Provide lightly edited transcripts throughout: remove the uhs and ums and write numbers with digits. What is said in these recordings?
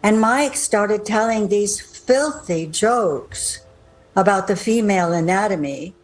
And Mike started telling these filthy jokes about the female anatomy.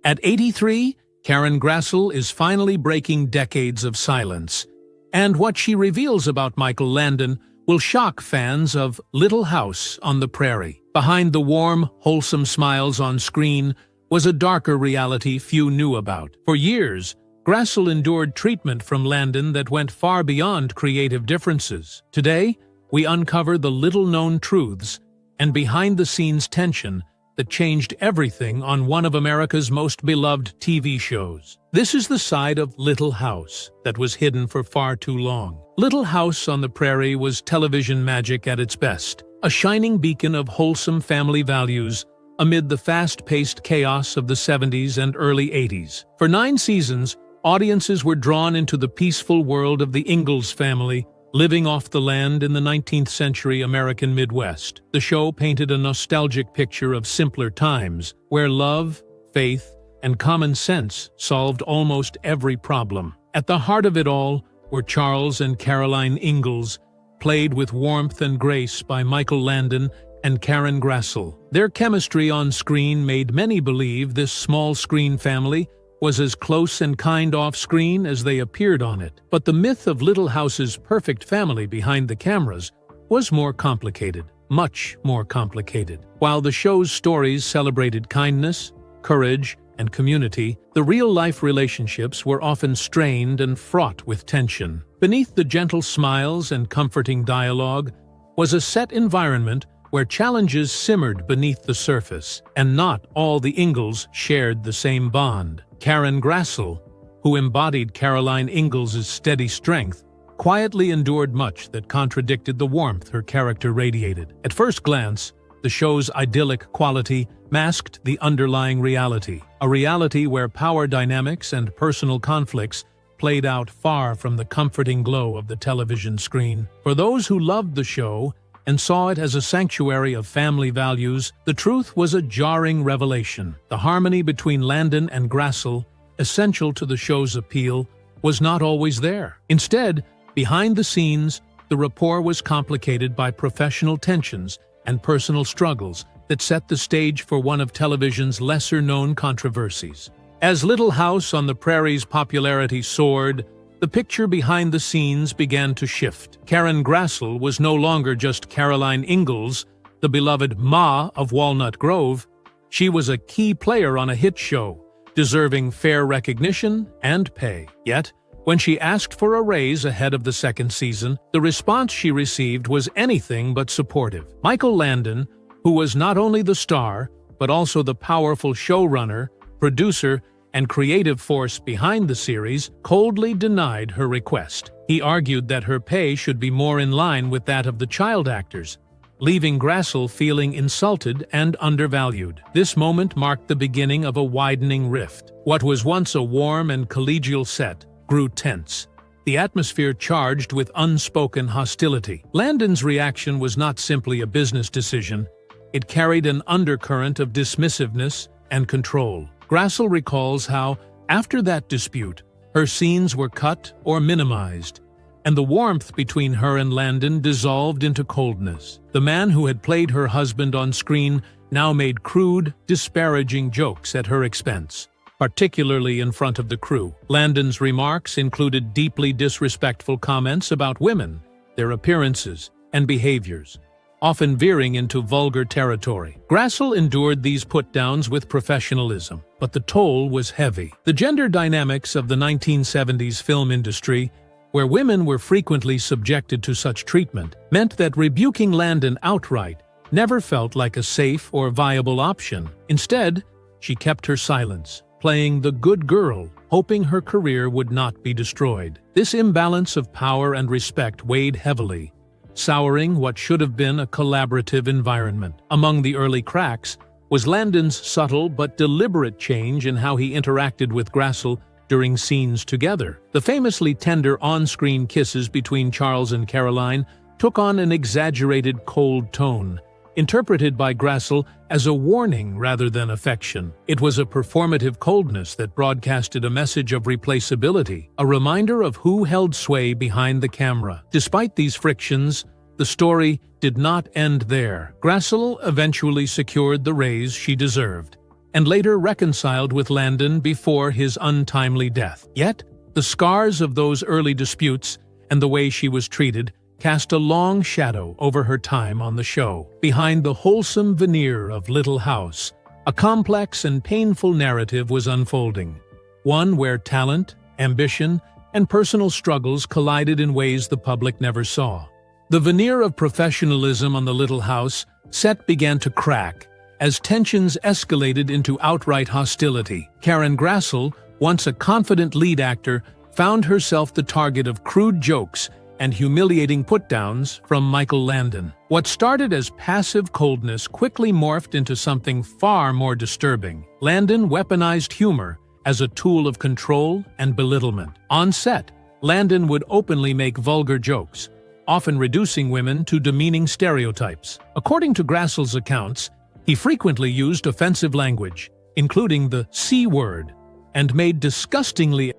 At 83, Karen Grassle is finally breaking decades of silence. And what she reveals about Michael Landon will shock fans of Little House on the Prairie. Behind the warm, wholesome smiles on screen was a darker reality few knew about. For years, Grassle endured treatment from Landon that went far beyond creative differences. Today, we uncover the little-known truths and behind-the-scenes tension that changed everything on one of America's most beloved TV shows. This is the side of Little House that was hidden for far too long. Little House on the Prairie was television magic at its best, a shining beacon of wholesome family values amid the fast-paced chaos of the 70s and early 80s. For 9 seasons, audiences were drawn into the peaceful world of the Ingalls family, living off the land in the 19th-century American Midwest. The show painted a nostalgic picture of simpler times, where love, faith, and common sense solved almost every problem. At the heart of it all were Charles and Caroline Ingalls, played with warmth and grace by Michael Landon and Karen Grassle. Their chemistry on screen made many believe this small-screen family was as close and kind off-screen as they appeared on it. But the myth of Little House's perfect family behind the cameras was more complicated, much more complicated. While the show's stories celebrated kindness, courage, and community, the real-life relationships were often strained and fraught with tension. Beneath the gentle smiles and comforting dialogue was a set environment where challenges simmered beneath the surface, and not all the Ingalls shared the same bond. Karen Grassle, who embodied Caroline Ingalls' steady strength, quietly endured much that contradicted the warmth her character radiated. At first glance, the show's idyllic quality masked the underlying reality, a reality where power dynamics and personal conflicts played out far from the comforting glow of the television screen. For those who loved the show and saw it as a sanctuary of family values, the truth was a jarring revelation. The harmony between Landon and Grassle, essential to the show's appeal, was not always there. Instead, behind the scenes, the rapport was complicated by professional tensions and personal struggles that set the stage for one of television's lesser-known controversies. As Little House on the Prairie's popularity soared, the picture behind the scenes began to shift. Karen Grassle was no longer just Caroline Ingalls, the beloved Ma of Walnut Grove. She was a key player on a hit show, deserving fair recognition and pay. Yet, when she asked for a raise ahead of the second season, the response she received was anything but supportive. Michael Landon, who was not only the star, but also the powerful showrunner, producer, and creative force behind the series, coldly denied her request. He argued that her pay should be more in line with that of the child actors, leaving Grassle feeling insulted and undervalued. This moment marked the beginning of a widening rift. What was once a warm and collegial set grew tense, the atmosphere charged with unspoken hostility. Landon's reaction was not simply a business decision. It carried an undercurrent of dismissiveness and control. Grassle recalls how, after that dispute, her scenes were cut or minimized, and the warmth between her and Landon dissolved into coldness. The man who had played her husband on screen now made crude, disparaging jokes at her expense, particularly in front of the crew. Landon's remarks included deeply disrespectful comments about women, their appearances, and behaviors, often veering into vulgar territory. Grassle endured these put-downs with professionalism, but the toll was heavy. The gender dynamics of the 1970s film industry, where women were frequently subjected to such treatment, meant that rebuking Landon outright never felt like a safe or viable option. Instead, she kept her silence, playing the good girl, hoping her career would not be destroyed. This imbalance of power and respect weighed heavily, souring what should have been a collaborative environment. Among the early cracks was Landon's subtle but deliberate change in how he interacted with Grassle during scenes together. The famously tender on-screen kisses between Charles and Caroline took on an exaggerated cold tone, interpreted by Grassle as a warning rather than affection. It was a performative coldness that broadcasted a message of replaceability, a reminder of who held sway behind the camera. Despite these frictions, the story did not end there. Grassle eventually secured the raise she deserved, and later reconciled with Landon before his untimely death. Yet, the scars of those early disputes and the way she was treated cast a long shadow over her time on the show. Behind the wholesome veneer of Little House, a complex and painful narrative was unfolding, one where talent, ambition, and personal struggles collided in ways the public never saw. The veneer of professionalism on the Little House set began to crack as tensions escalated into outright hostility. Karen Grassle, once a confident lead actor, found herself the target of crude jokes and humiliating put-downs from Michael Landon. What started as passive coldness quickly morphed into something far more disturbing. Landon weaponized humor as a tool of control and belittlement. On set, Landon would openly make vulgar jokes, often reducing women to demeaning stereotypes. According to Grassle's accounts, he frequently used offensive language, including the C word, and made disgustingly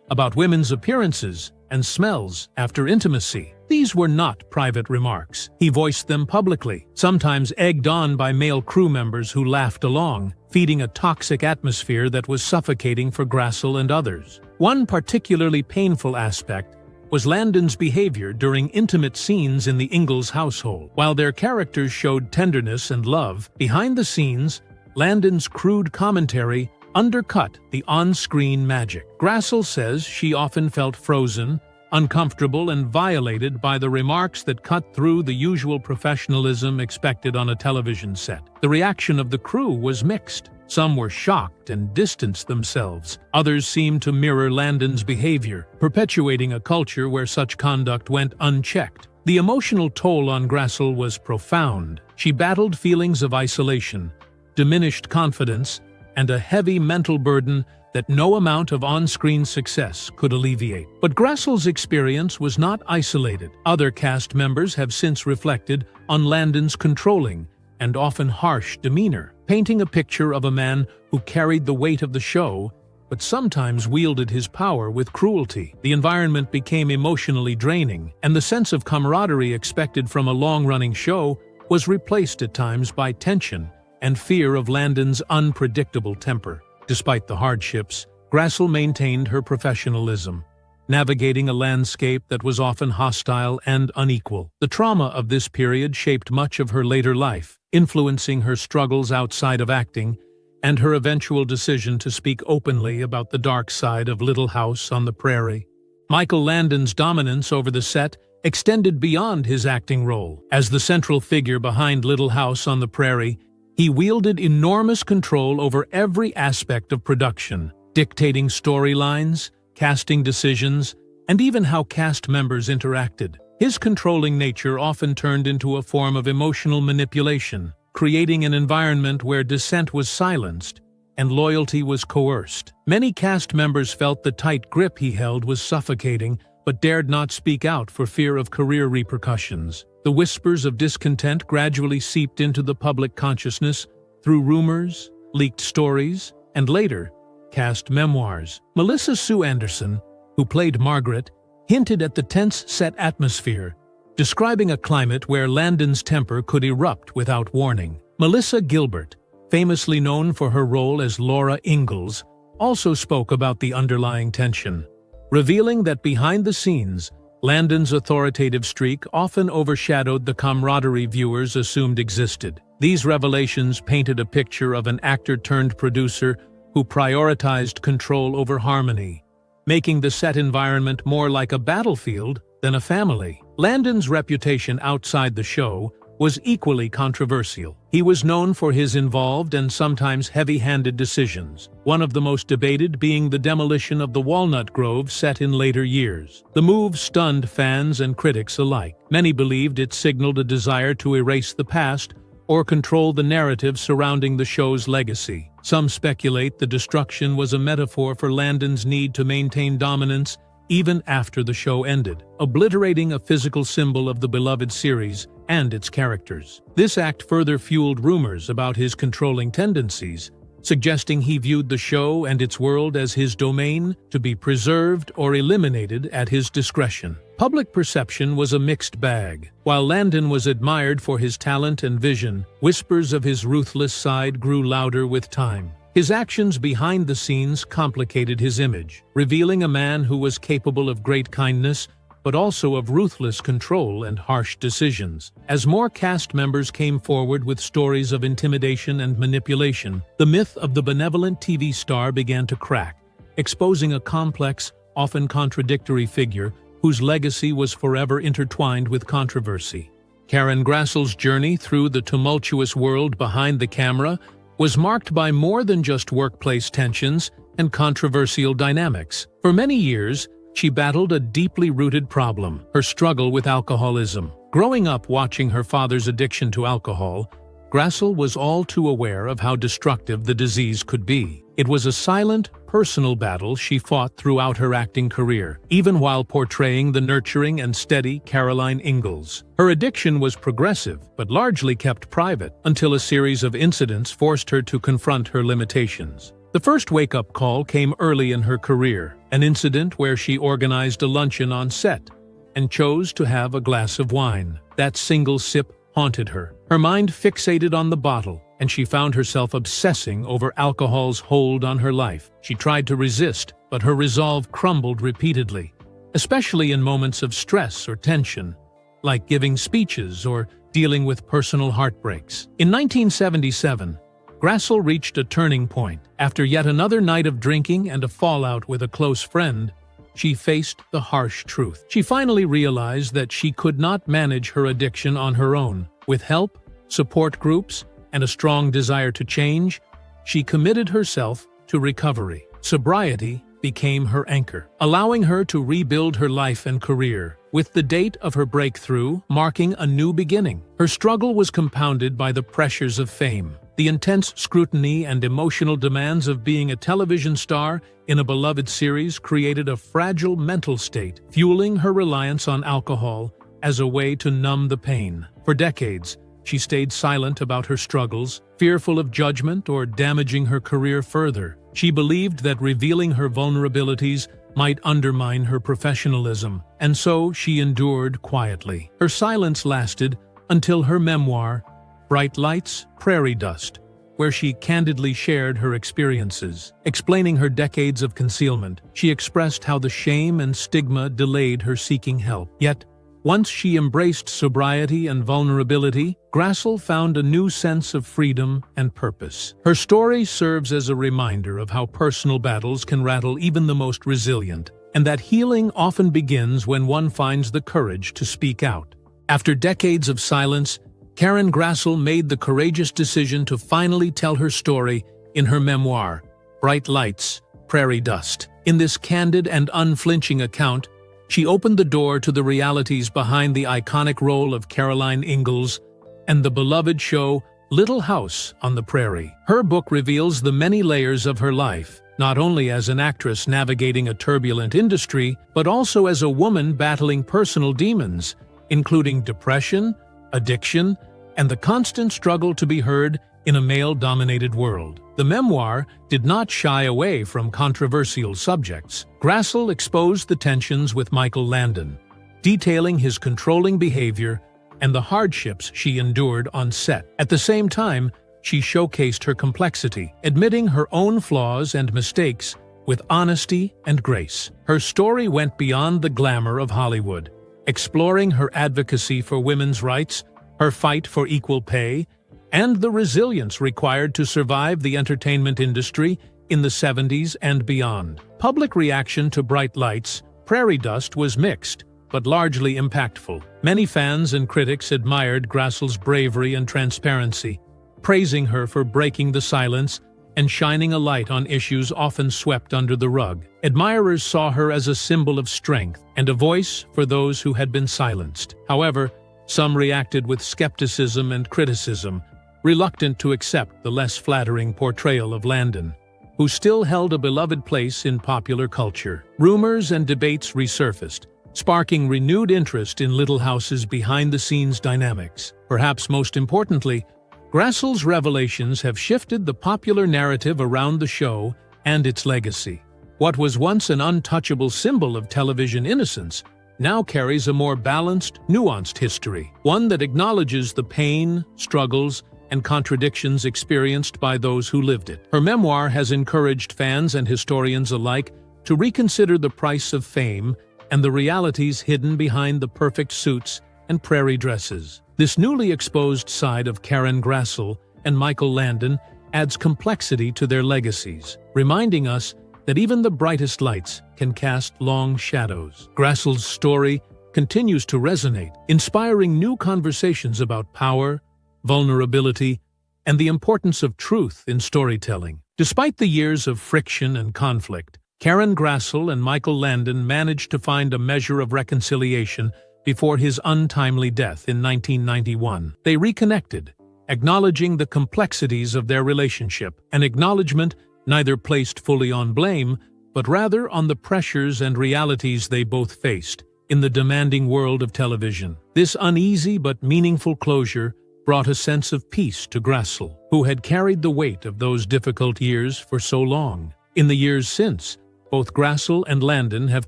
about women's appearances and smells after intimacy. These were not private remarks. He voiced them publicly, sometimes egged on by male crew members who laughed along, feeding a toxic atmosphere that was suffocating for Grassle and others. One particularly painful aspect was Landon's behavior during intimate scenes in the Ingalls household. While their characters showed tenderness and love, behind the scenes, Landon's crude commentary undercut the on-screen magic. Grassle says she often felt frozen, uncomfortable, and violated by the remarks that cut through the usual professionalism expected on a television set. The reaction of the crew was mixed. Some were shocked and distanced themselves. Others seemed to mirror Landon's behavior, perpetuating a culture where such conduct went unchecked. The emotional toll on Grassle was profound. She battled feelings of isolation, diminished confidence, and a heavy mental burden that no amount of on-screen success could alleviate. But Grassle's experience was not isolated. Other cast members have since reflected on Landon's controlling and often harsh demeanor, painting a picture of a man who carried the weight of the show, but sometimes wielded his power with cruelty. The environment became emotionally draining, and the sense of camaraderie expected from a long-running show was replaced at times by tension and fear of Landon's unpredictable temper. Despite the hardships, Grassle maintained her professionalism, navigating a landscape that was often hostile and unequal. The trauma of this period shaped much of her later life, influencing her struggles outside of acting and her eventual decision to speak openly about the dark side of Little House on the Prairie. Michael Landon's dominance over the set extended beyond his acting role. As the central figure behind Little House on the Prairie, he wielded enormous control over every aspect of production, dictating storylines, casting decisions, and even how cast members interacted. His controlling nature often turned into a form of emotional manipulation, creating an environment where dissent was silenced and loyalty was coerced. Many cast members felt the tight grip he held was suffocating, but dared not speak out for fear of career repercussions. The whispers of discontent gradually seeped into the public consciousness through rumors, leaked stories, and later, cast memoirs. Melissa Sue Anderson, who played Margaret, hinted at the tense set atmosphere, describing a climate where Landon's temper could erupt without warning. Melissa Gilbert, famously known for her role as Laura Ingalls, also spoke about the underlying tension, revealing that behind the scenes, Landon's authoritative streak often overshadowed the camaraderie viewers assumed existed. These revelations painted a picture of an actor-turned-producer who prioritized control over harmony, making the set environment more like a battlefield than a family. Landon's reputation outside the show was equally controversial. He was known for his involved and sometimes heavy-handed decisions, one of the most debated being the demolition of the Walnut Grove set in later years. The move stunned fans and critics alike. Many believed it signaled a desire to erase the past or control the narrative surrounding the show's legacy. Some speculate the destruction was a metaphor for Landon's need to maintain dominance even after the show ended, obliterating a physical symbol of the beloved series and its characters. This act further fueled rumors about his controlling tendencies, suggesting he viewed the show and its world as his domain to be preserved or eliminated at his discretion. Public perception was a mixed bag. While Landon was admired for his talent and vision, whispers of his ruthless side grew louder with time. His actions behind the scenes complicated his image, revealing a man who was capable of great kindness, but also of ruthless control and harsh decisions. As more cast members came forward with stories of intimidation and manipulation, the myth of the benevolent TV star began to crack, exposing a complex, often contradictory figure whose legacy was forever intertwined with controversy. Karen Grassle's journey through the tumultuous world behind the camera was marked by more than just workplace tensions and controversial dynamics. For many years, she battled a deeply rooted problem, her struggle with alcoholism. Growing up watching her father's addiction to alcohol, Grassle was all too aware of how destructive the disease could be. It was a silent, personal battle she fought throughout her acting career, even while portraying the nurturing and steady Caroline Ingalls. Her addiction was progressive, but largely kept private, until a series of incidents forced her to confront her limitations. The first wake-up call came early in her career, an incident where she organized a luncheon on set and chose to have a glass of wine. That single sip haunted her. Her mind fixated on the bottle, and she found herself obsessing over alcohol's hold on her life. She tried to resist, but her resolve crumbled repeatedly, especially in moments of stress or tension, like giving speeches or dealing with personal heartbreaks. In 1977, Grassle reached a turning point. After yet another night of drinking and a fallout with a close friend, she faced the harsh truth. She finally realized that she could not manage her addiction on her own. With help, support groups, and a strong desire to change, she committed herself to recovery. Sobriety became her anchor, allowing her to rebuild her life and career, with the date of her breakthrough marking a new beginning. Her struggle was compounded by the pressures of fame. The intense scrutiny and emotional demands of being a television star in a beloved series created a fragile mental state, fueling her reliance on alcohol as a way to numb the pain. For decades, she stayed silent about her struggles, fearful of judgment or damaging her career further. She believed that revealing her vulnerabilities might undermine her professionalism, and so she endured quietly. Her silence lasted until her memoir, Bright Lights, Prairie Dust, where she candidly shared her experiences. Explaining her decades of concealment, she expressed how the shame and stigma delayed her seeking help. Yet, once she embraced sobriety and vulnerability, Grassle found a new sense of freedom and purpose. Her story serves as a reminder of how personal battles can rattle even the most resilient, and that healing often begins when one finds the courage to speak out. After decades of silence, Karen Grassle made the courageous decision to finally tell her story in her memoir, Bright Lights, Prairie Dust. In this candid and unflinching account, she opened the door to the realities behind the iconic role of Caroline Ingalls and the beloved show Little House on the Prairie. Her book reveals the many layers of her life, not only as an actress navigating a turbulent industry, but also as a woman battling personal demons, including depression, addiction, and the constant struggle to be heard in a male-dominated world. The memoir did not shy away from controversial subjects. Grassle exposed the tensions with Michael Landon, detailing his controlling behavior and the hardships she endured on set. At the same time, she showcased her complexity, admitting her own flaws and mistakes with honesty and grace. Her story went beyond the glamour of Hollywood, exploring her advocacy for women's rights, her fight for equal pay, and the resilience required to survive the entertainment industry in the 70s and beyond. Public reaction to Bright Lights, Prairie Dust was mixed, but largely impactful. Many fans and critics admired Grassle's bravery and transparency, praising her for breaking the silence and shining a light on issues often swept under the rug. Admirers saw her as a symbol of strength and a voice for those who had been silenced. However, some reacted with skepticism and criticism, reluctant to accept the less flattering portrayal of Landon, who still held a beloved place in popular culture. Rumors and debates resurfaced, sparking renewed interest in Little House's behind-the-scenes dynamics. Perhaps most importantly, Grassle's revelations have shifted the popular narrative around the show and its legacy. What was once an untouchable symbol of television innocence now carries a more balanced, nuanced history, one that acknowledges the pain, struggles, and contradictions experienced by those who lived it. Her memoir has encouraged fans and historians alike to reconsider the price of fame and the realities hidden behind the perfect suits and prairie dresses. This newly exposed side of Karen Grassle and Michael Landon adds complexity to their legacies, reminding us that even the brightest lights can cast long shadows. Grassle's story continues to resonate, inspiring new conversations about power, vulnerability, and the importance of truth in storytelling. Despite the years of friction and conflict, Karen Grassle and Michael Landon managed to find a measure of reconciliation before his untimely death in 1991. They reconnected, acknowledging the complexities of their relationship, an acknowledgement neither placed fully on blame, but rather on the pressures and realities they both faced in the demanding world of television. This uneasy but meaningful closure brought a sense of peace to Grassle, who had carried the weight of those difficult years for so long. In the years since, both Grassle and Landon have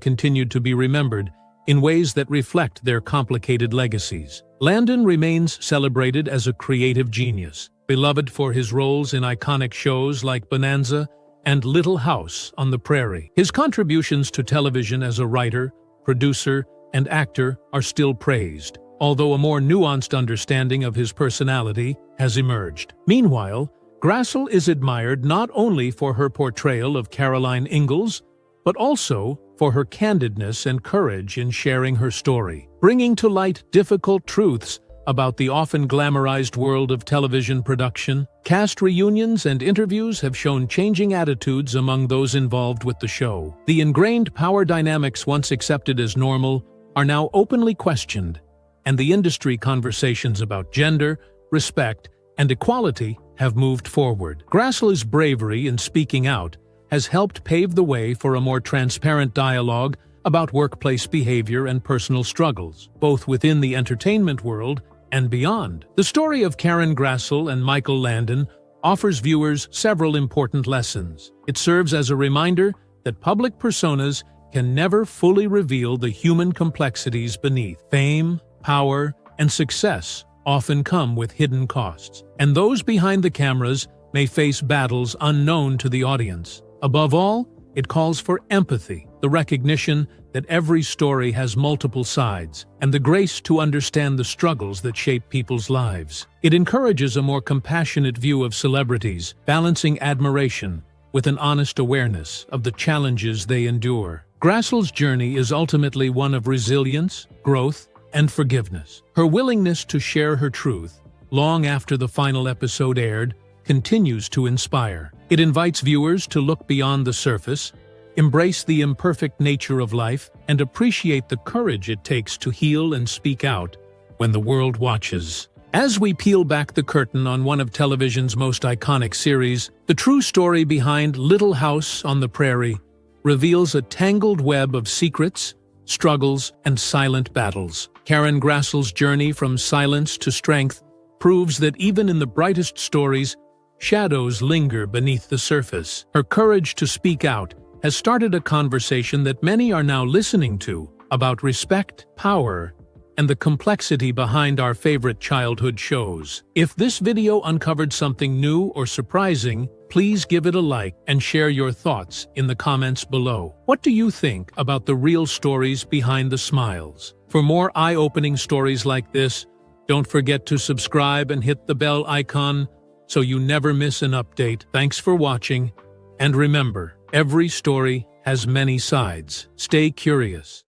continued to be remembered in ways that reflect their complicated legacies. Landon remains celebrated as a creative genius, beloved for his roles in iconic shows like Bonanza and Little House on the Prairie. His contributions to television as a writer, producer, and actor are still praised, although a more nuanced understanding of his personality has emerged. Meanwhile, Grassle is admired not only for her portrayal of Caroline Ingalls, but also for her candidness and courage in sharing her story, bringing to light difficult truths about the often glamorized world of television production. Cast reunions and interviews have shown changing attitudes among those involved with the show. The ingrained power dynamics once accepted as normal are now openly questioned, and the industry conversations about gender, respect, and equality have moved forward. Grassle's bravery in speaking out has helped pave the way for a more transparent dialogue about workplace behavior and personal struggles, both within the entertainment world and beyond. The story of Karen Grassle and Michael Landon offers viewers several important lessons. It serves as a reminder that public personas can never fully reveal the human complexities beneath. Fame, power, and success often come with hidden costs, and those behind the cameras may face battles unknown to the audience. Above all, it calls for empathy, the recognition that every story has multiple sides, and the grace to understand the struggles that shape people's lives. It encourages a more compassionate view of celebrities, balancing admiration with an honest awareness of the challenges they endure. Grassle's journey is ultimately one of resilience, growth, and forgiveness. Her willingness to share her truth, long after the final episode aired, continues to inspire. It invites viewers to look beyond the surface, embrace the imperfect nature of life, and appreciate the courage it takes to heal and speak out when the world watches. As we peel back the curtain on one of television's most iconic series, the true story behind Little House on the Prairie reveals a tangled web of secrets, struggles, and silent battles. Karen Grassle's journey from silence to strength proves that even in the brightest stories, shadows linger beneath the surface. Her courage to speak out has started a conversation that many are now listening to about respect, power, and the complexity behind our favorite childhood shows. If this video uncovered something new or surprising, please give it a like and share your thoughts in the comments below. What do you think about the real stories behind the smiles? For more eye-opening stories like this, don't forget to subscribe and hit the bell icon so you never miss an update. Thanks for watching, and remember, every story has many sides. Stay curious.